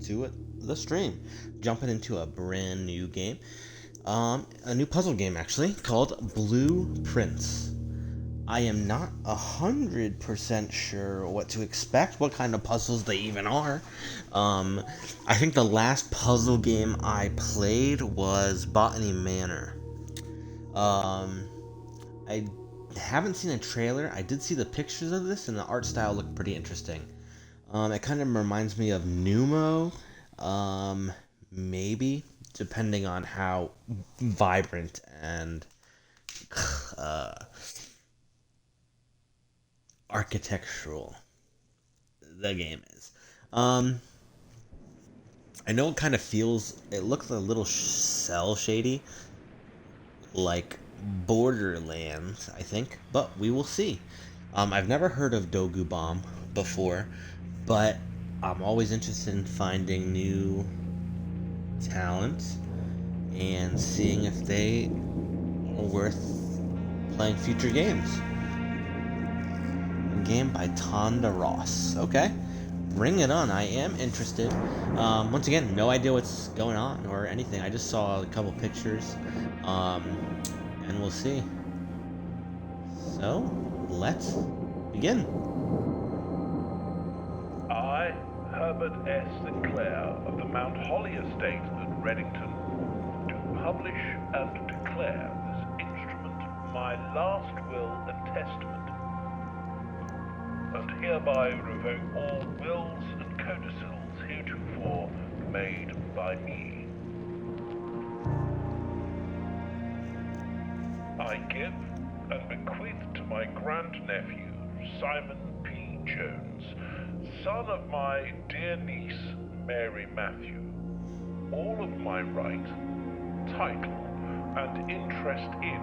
to the stream. Jumping into a brand new game. A new puzzle game actually called Blueprints. I am not 100% sure what to expect, what kind of puzzles they even are. I think the last puzzle game I played was Botany Manor. Um, I haven't seen a trailer. I did see the pictures of this, and the art style looked pretty interesting. It kind of reminds me of Numo, maybe, depending on how vibrant and uh, architectural the game is. Um, I know it kind of feels, it looks a little cell shady, like Borderlands, I think, but we will see. I've never heard of Dogu Bomb before, but I'm always interested in finding new talent and seeing if they are worth playing future games. A game by Tonda Ross. Okay, bring it on. I am interested. Once again, no idea what's going on or anything. I just saw a couple pictures, um, and we'll see. So, let's begin. I, Herbert S. Sinclair of the Mount Holly Estate at Reddington, do publish and declare this instrument my last will and testament, and hereby revoke all wills and codicils heretofore made by me. I give and bequeath to my grandnephew, Simon P. Jones, son of my dear niece, Mary Matthew, all of my right, title, and interest in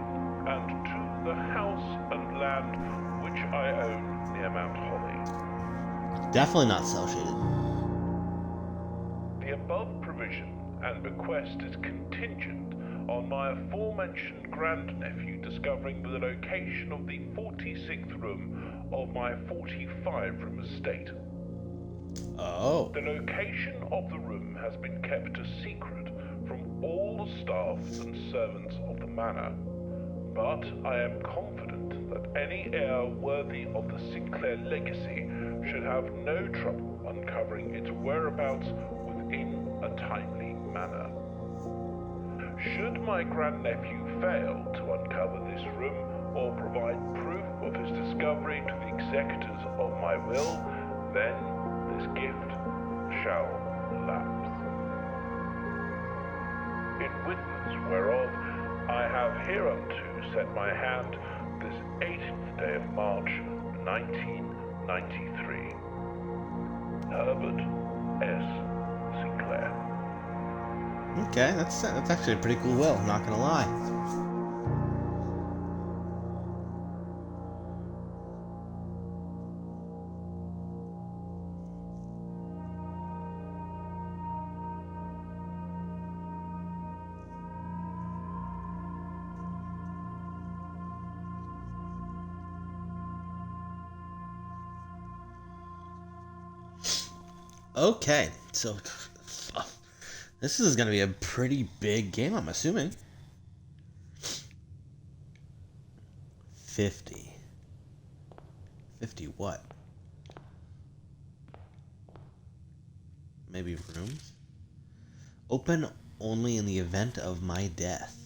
and to the house and land which I own near Mount Holly. Definitely not cell shaded. The above provision and bequest is contingent on my aforementioned grandnephew discovering the location of the 46th room of my 45-room estate. Oh. The location of the room has been kept a secret from all the staff and servants of the manor, but I am confident that any heir worthy of the Sinclair legacy should have no trouble uncovering its whereabouts within a timely manner. Should my grandnephew fail to uncover this room or provide proof of his discovery to the executors of my will, then this gift shall lapse. In witness whereof I have hereunto set my hand this 18th day of March, 1993. Herbert S. Sinclair. Okay, that's actually a pretty cool will, not gonna lie. Okay, so this is gonna be a pretty big game, I'm assuming. 50. 50 what? Maybe rooms? Open only in the event of my death.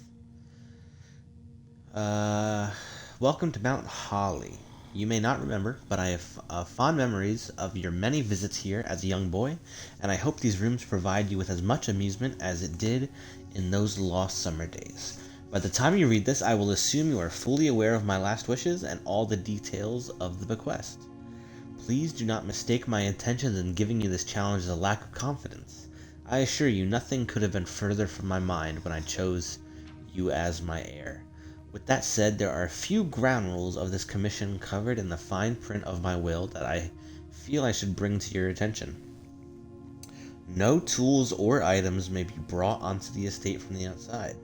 Welcome to Mount Holly. You may not remember, but I have fond memories of your many visits here as a young boy, and I hope these rooms provide you with as much amusement as it did in those lost summer days. By the time you read this, I will assume you are fully aware of my last wishes and all the details of the bequest. Please do not mistake my intentions in giving you this challenge as a lack of confidence. I assure you nothing could have been further from my mind when I chose you as my heir. With that said, there are a few ground rules of this commission covered in the fine print of my will that I feel I should bring to your attention. No tools or items may be brought onto the estate from the outside.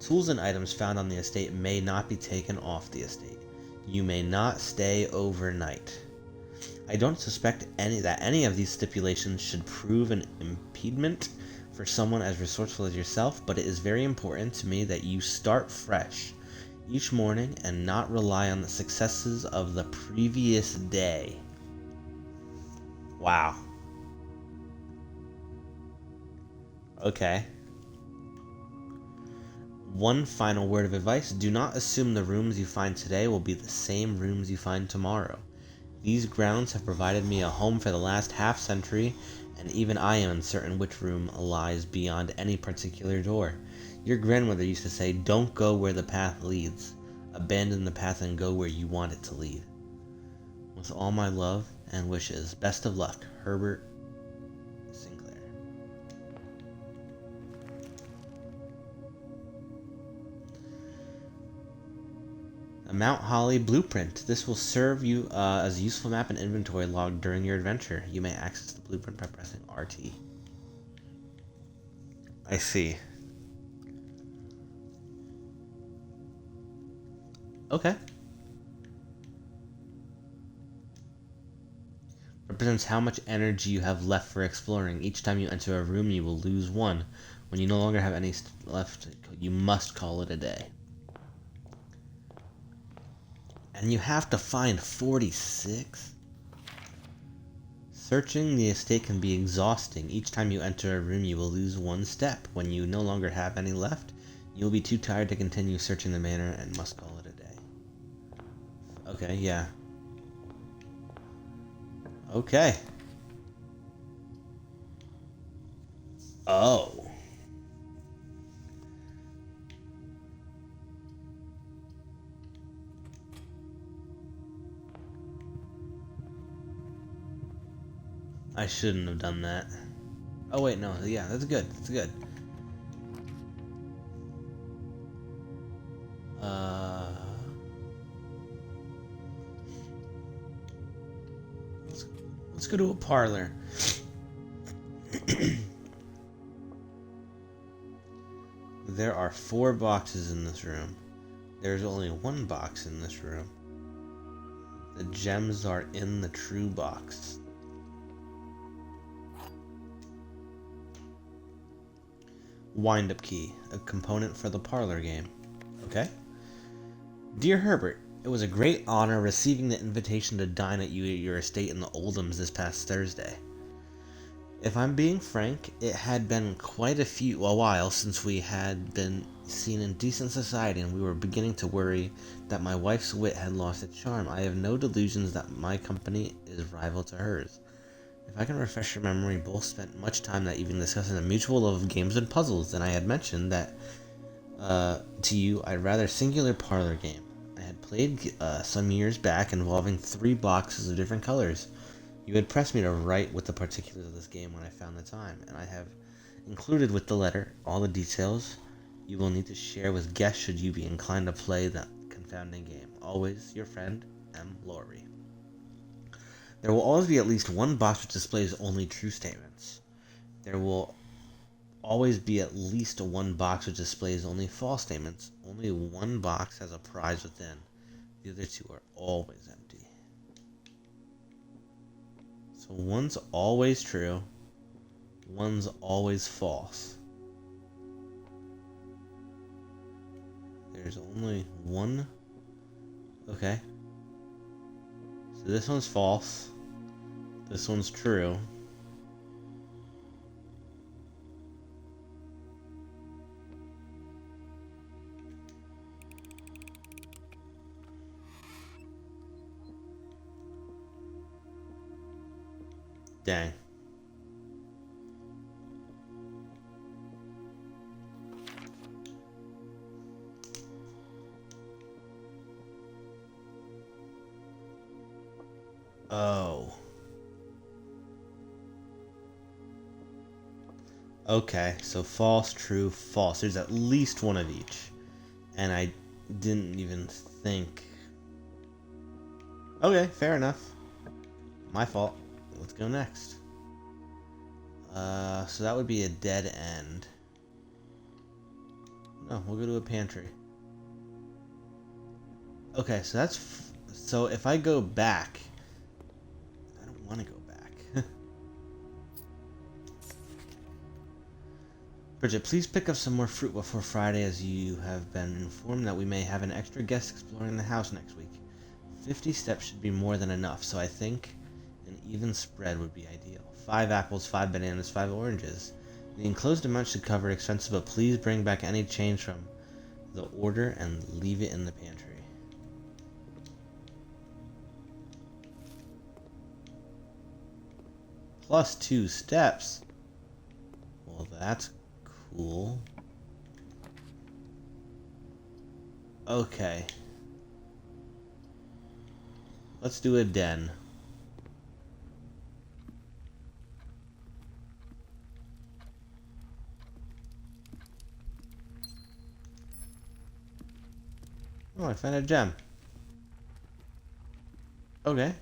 Tools and items found on the estate may not be taken off the estate. You may not stay overnight. I don't suspect any of these stipulations should prove an impediment for someone as resourceful as yourself, but it is very important to me that you start fresh each morning and not rely on the successes of the previous day. Wow. Okay. One final word of advice: do not assume the rooms you find today will be the same rooms you find tomorrow. These grounds have provided me a home for the last half century, and even I am uncertain which room lies beyond any particular door. Your grandmother used to say, "Don't go where the path leads. Abandon the path and go where you want it to lead." With all my love and wishes, best of luck, Herbert Sinclair. A Mount Holly blueprint. This will serve you as a useful map and inventory log during your adventure. You may access the blueprint by pressing RT. I see. Okay. Represents how much energy you have left for exploring. Each time you enter a room, you will lose one. When you no longer have any left, you must call it a day. And you have to find 46? Searching the estate can be exhausting. Each time you enter a room, you will lose one step. When you no longer have any left, you will be too tired to continue searching the manor and must call it a day. Okay, yeah. Okay. Oh. I shouldn't have done that. Oh wait, no, yeah, that's good. That's good. Let's go to a parlor. There are 4 boxes in this room. There's only 1 box in this room. The gems are in the true box. Wind-up key, a component for the parlor game. Okay. Dear Herbert, it was a great honor receiving the invitation to dine at your estate in the Oldhams this past Thursday. If I'm being frank, it had been quite a while since we had been seen in decent society, and we were beginning to worry that my wife's wit had lost its charm. I have no delusions that my company is rival to hers. If I can refresh your memory, both spent much time that evening discussing a mutual love of games and puzzles, and I had mentioned that to you a rather singular parlor game I had played some years back involving 3 boxes of different colors. You had pressed me to write with the particulars of this game when I found the time, and I have included with the letter all the details you will need to share with guests should you be inclined to play that confounding game. Always your friend, M. Laurie. There will always be at least 1 box which displays only true statements. There will always be at least 1 box which displays only false statements. Only 1 box has a prize within. The other 2 are always empty. So one's always true, one's always false. There's only 1. Okay. So this one's false. This one's true. Dang. Oh. Okay, so false, true, false. There's at least 1 of each. And I didn't even think. Okay, fair enough. My fault. Let's go next. So that would be a dead end. No, we'll go to a pantry. Okay, so that's... so if I go back... want to go back. Bridget, please pick up some more fruit before Friday, as you have been informed that we may have an extra guest exploring the house next week. 50 steps should be more than enough, so I think an even spread would be ideal. 5 apples, 5 bananas, 5 oranges. The enclosed amount should cover expenses, but please bring back any change from the order and leave it in the pantry. Plus 2 steps. Well, that's cool. Okay. Let's do a den. Oh, I found a gem. Okay.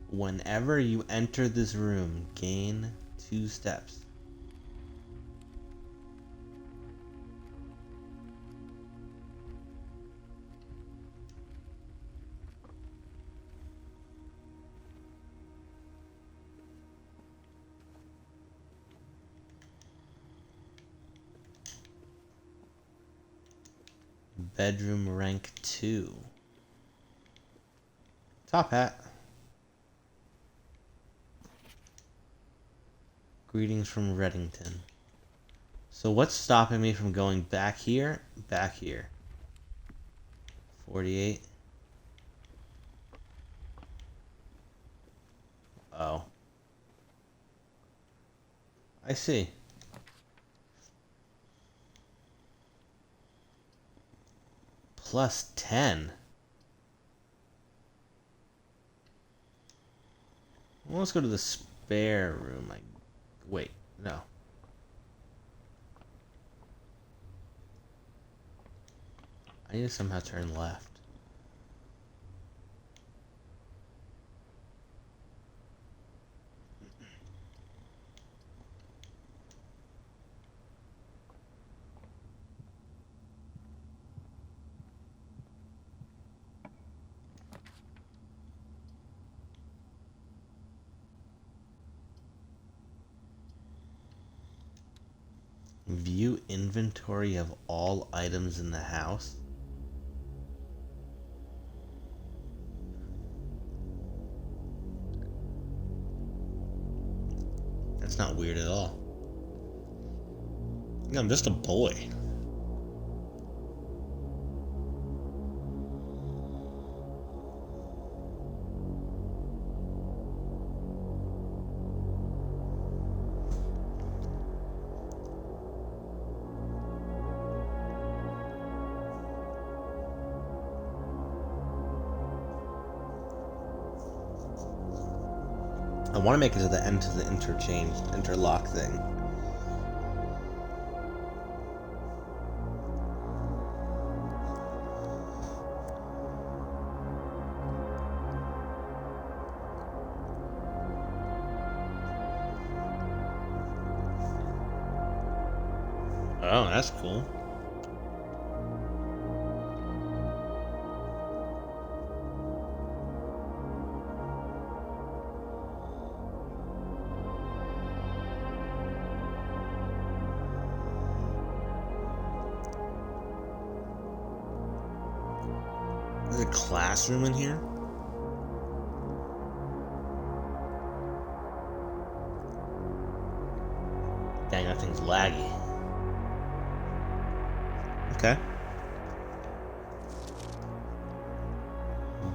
Whenever you enter this room, gain 2 steps. Bedroom rank 2. Top hat. Greetings from Reddington. So what's stopping me from going back here? Back here. 48. Oh. I see. Plus 10. Well, let's go to the spare room. Wait, no. I need to somehow turn left. View inventory of all items in the house. That's not weird at all. I'm just a boy. I want to make it to the end of the interlock thing. Oh, that's cool. There's a classroom in here? Dang, that thing's laggy. Okay.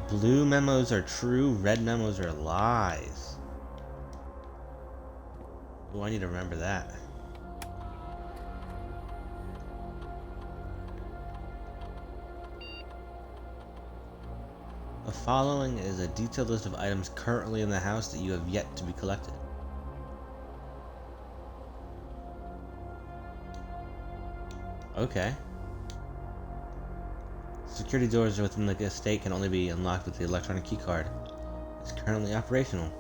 Blue memos are true, red memos are lies. Oh, I need to remember that. The following is a detailed list of items currently in the house that you have yet to be collected. Okay. Security doors within the estate can only be unlocked with the electronic key card. It's currently operational.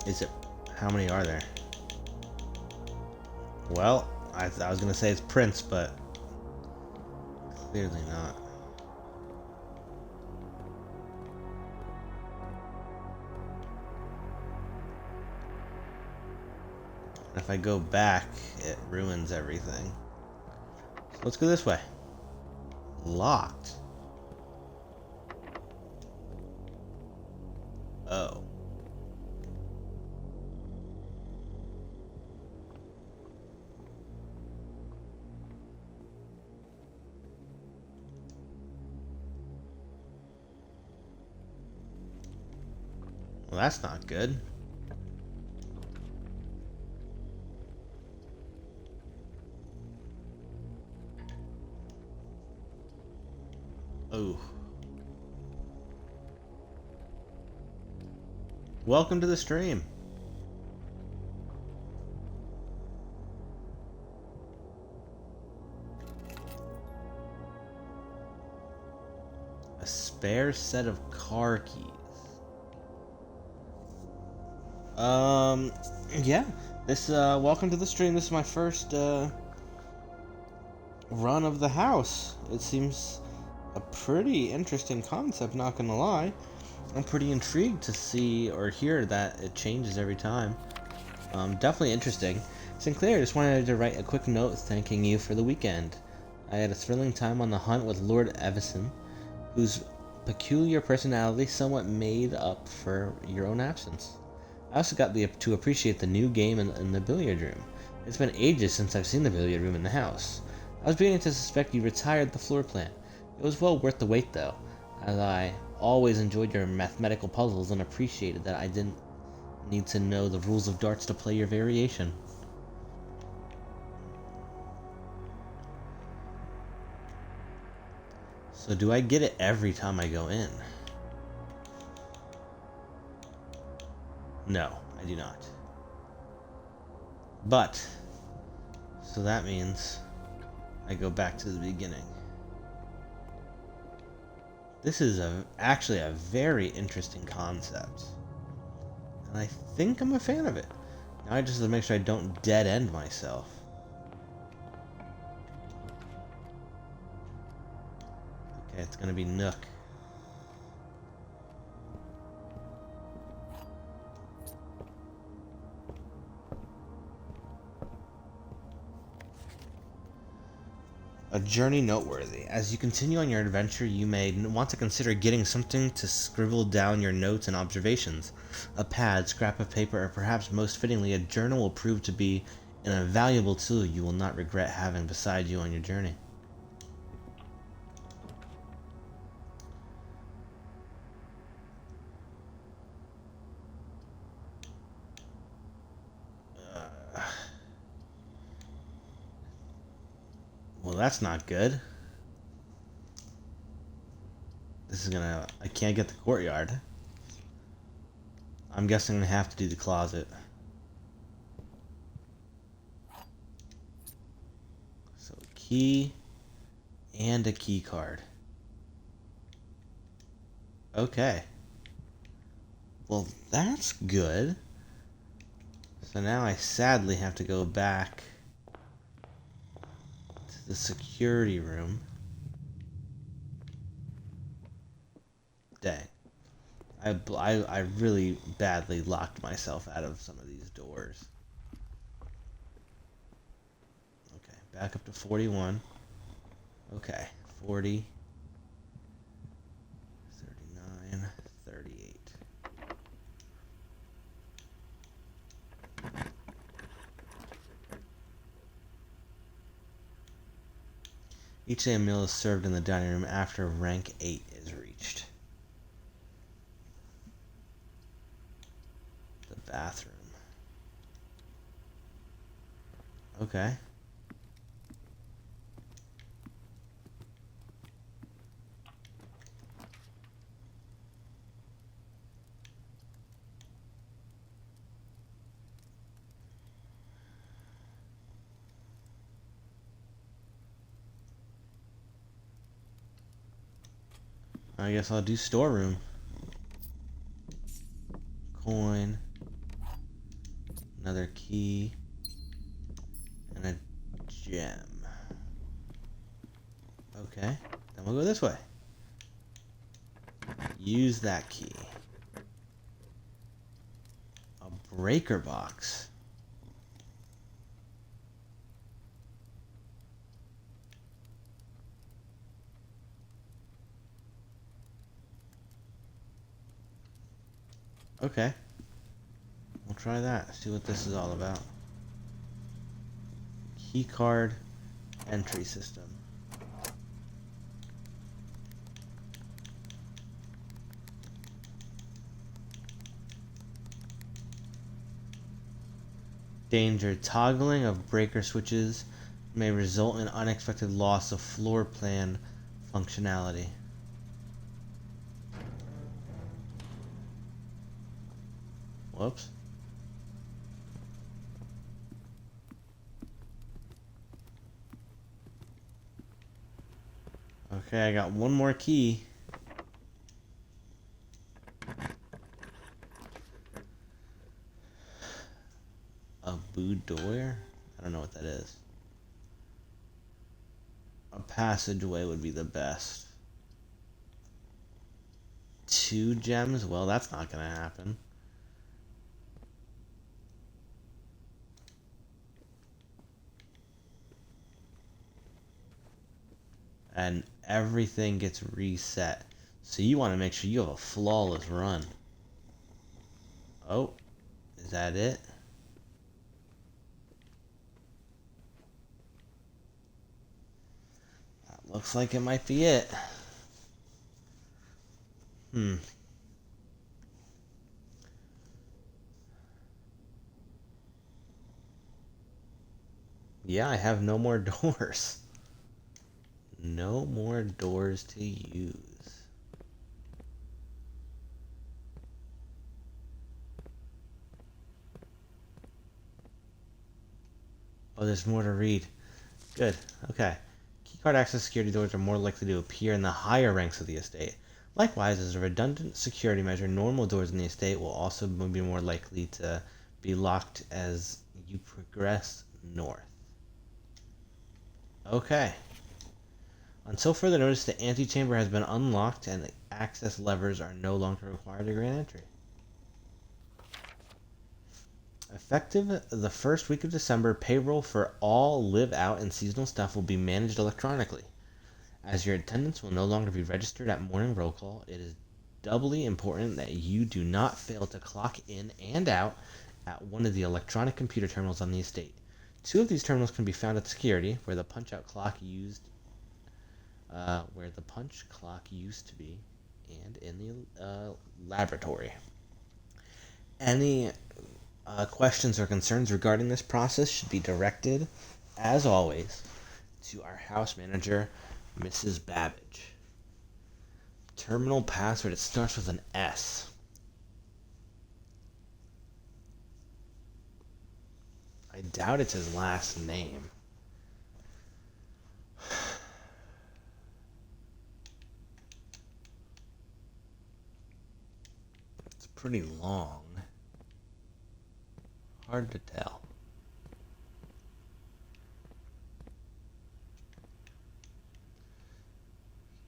Is it? How many are there? Well, I was gonna say it's Prince, but clearly not. And if I go back, it ruins everything. So let's go this way. Locked. Oh. Well, that's not good. Oh. Welcome to the stream. A spare set of car keys. Yeah. This, welcome to the stream. This is my first, run of the house. It seems a pretty interesting concept, not gonna lie. I'm pretty intrigued to see or hear that it changes every time. Definitely interesting. Sinclair, just wanted to write a quick note thanking you for the weekend. I had a thrilling time on the hunt with Lord Evison, whose peculiar personality somewhat made up for your own absence. I also got to appreciate the new game in the billiard room. It's been ages since I've seen the billiard room in the house. I was beginning to suspect you retired the floor plan. It was well worth the wait, though, as I always enjoyed your mathematical puzzles and appreciated that I didn't need to know the rules of darts to play your variation. So do I get it every time I go in? No, I do not. But, so that means I go back to the beginning. This is actually a very interesting concept. And I think I'm a fan of it. Now I just have to make sure I don't dead end myself. Okay, it's gonna be Nook. A journey noteworthy. As you continue on your adventure, you may want to consider getting something to scribble down your notes and observations. A pad, scrap of paper, or perhaps most fittingly, a journal will prove to be an invaluable tool you will not regret having beside you on your journey. Well, that's not good. I can't get the courtyard. I'm guessing I'm gonna have to do the closet. So, a key and a key card. Okay. Well, that's good. So now I sadly have to go back to the security room. Dang. I really badly locked myself out of some of these doors. Okay, back up to 41. Okay, 40, 39, 38. Each day a meal is served in the dining room after rank 8 is reached. The bathroom. Okay. I guess I'll do storeroom. Coin. Another key. And a gem. Okay. Then we'll go this way. Use that key. A breaker box. Okay. We'll try that. See what this is all about. Keycard entry system. Danger. Toggling of breaker switches may result in unexpected loss of floor plan functionality. Whoops. Okay, I got one more key. A boudoir? I don't know what that is. A passageway would be the best. 2 gems? Well, that's not gonna happen. And everything gets reset. So you want to make sure you have a flawless run. Oh, is that it? That looks like it might be it. Yeah, I have no more doors. No more doors to use. Oh, there's more to read. Good. Okay. Keycard access security doors are more likely to appear in the higher ranks of the estate. Likewise, as a redundant security measure, normal doors in the estate will also be more likely to be locked as you progress north. Okay. Until further notice, the antechamber has been unlocked and the access levers are no longer required to grant entry. Effective the first week of December, payroll for all live-out and seasonal staff will be managed electronically. As your attendance will no longer be registered at morning roll call, it is doubly important that you do not fail to clock in and out at one of the electronic computer terminals on the estate. 2 of these terminals can be found at security, where the punch clock used to be, and in the laboratory. Any questions or concerns regarding this process should be directed, as always, to our house manager, Mrs. Babbage. Terminal password, it starts with an S. I doubt it's his last name. It's pretty long. Hard to tell.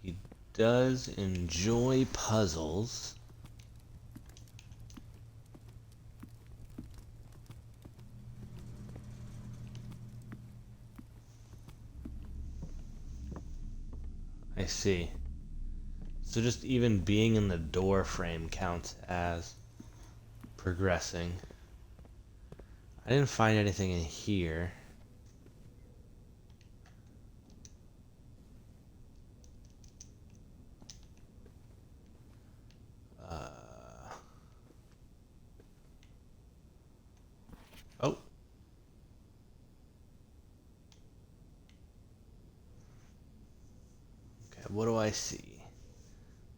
He does enjoy puzzles. I see. So just even being in the door frame counts as progressing. I didn't find anything in here. Oh. Okay, what do I see?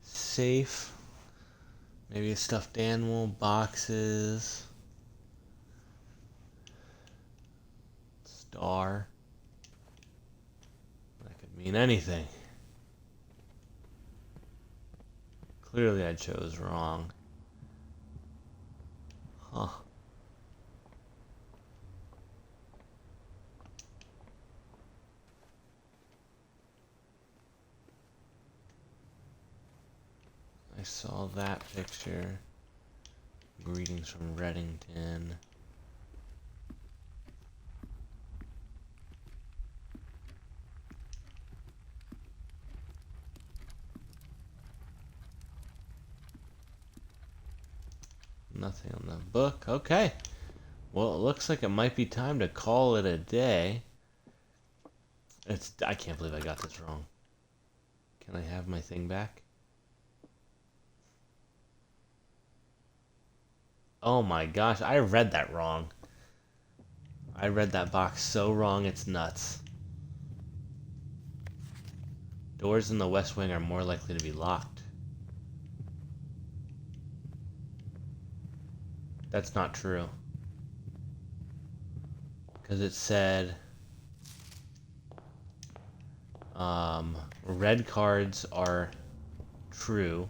Safe. Maybe a stuffed animal, boxes. Star. That could mean anything. Clearly I chose wrong. Huh. saw that picture. Greetings from Reddington. Nothing on the book. Okay. Well, it looks like it might be time to call it a day. I can't believe I got this wrong. Can I have my thing back? Oh my gosh, I read that wrong. I read that box so wrong, it's nuts. Doors in the West Wing are more likely to be locked. That's not true. Because it said... red cards are true.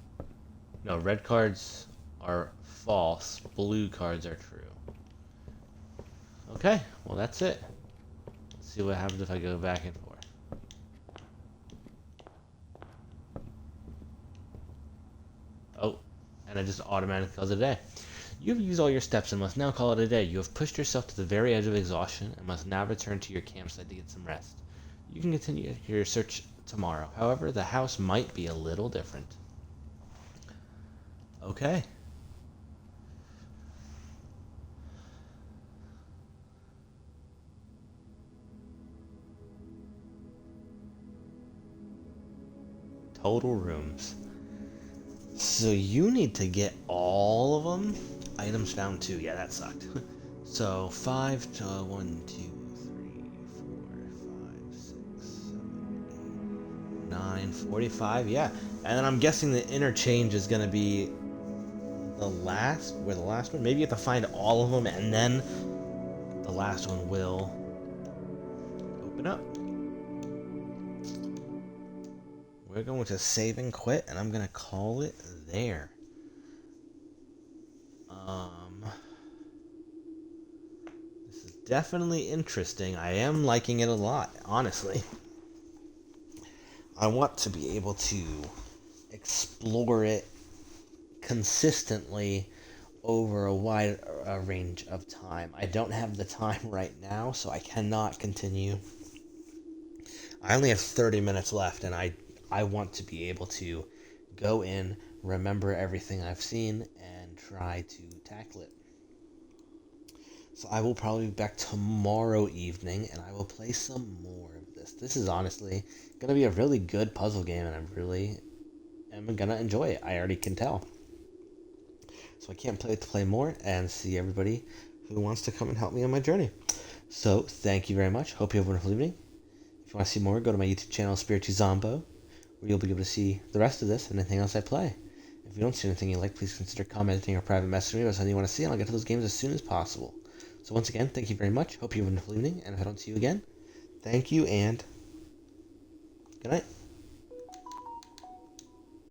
No, red cards are false. Blue cards are true. Okay, well that's it. Let's see what happens if I go back and forth. Oh, and I just automatically calls it a day. You have used all your steps and must now call it a day. You have pushed yourself to the very edge of exhaustion and must now return to your campsite to get some rest. You can continue your search tomorrow. However, the house might be a little different. Okay. Total rooms. So you need to get all of them. Items found 2. Yeah, that sucked. So 5 to 1, 2, 3, 4, 5, 6, 7, 8, 9, 45. Yeah, and then I'm guessing the interchange is gonna be the last one. Maybe you have to find all of them, and then the last one will open up. We're going to save and quit, and I'm gonna call it there. This is definitely interesting. I am liking it a lot, honestly. I want to be able to explore it consistently over a wide range of time. I don't have the time right now, so I cannot continue. I only have 30 minutes left, and I want to be able to go in, remember everything I've seen, and try to tackle it. So I will probably be back tomorrow evening, and I will play some more of this. This is honestly going to be a really good puzzle game, and I really am going to enjoy it. I already can tell. So I can't wait to play more and see everybody who wants to come and help me on my journey. So thank you very much. Hope you have a wonderful evening. If you want to see more, go to my YouTube channel, Spiritu Zombo, where you'll be able to see the rest of this and anything else I play. If you don't see anything you like, please consider commenting or private messaging me about something you want to see, and I'll get to those games as soon as possible. So once again, thank you very much. Hope you have a wonderful evening, and if I don't see you again, thank you and good night.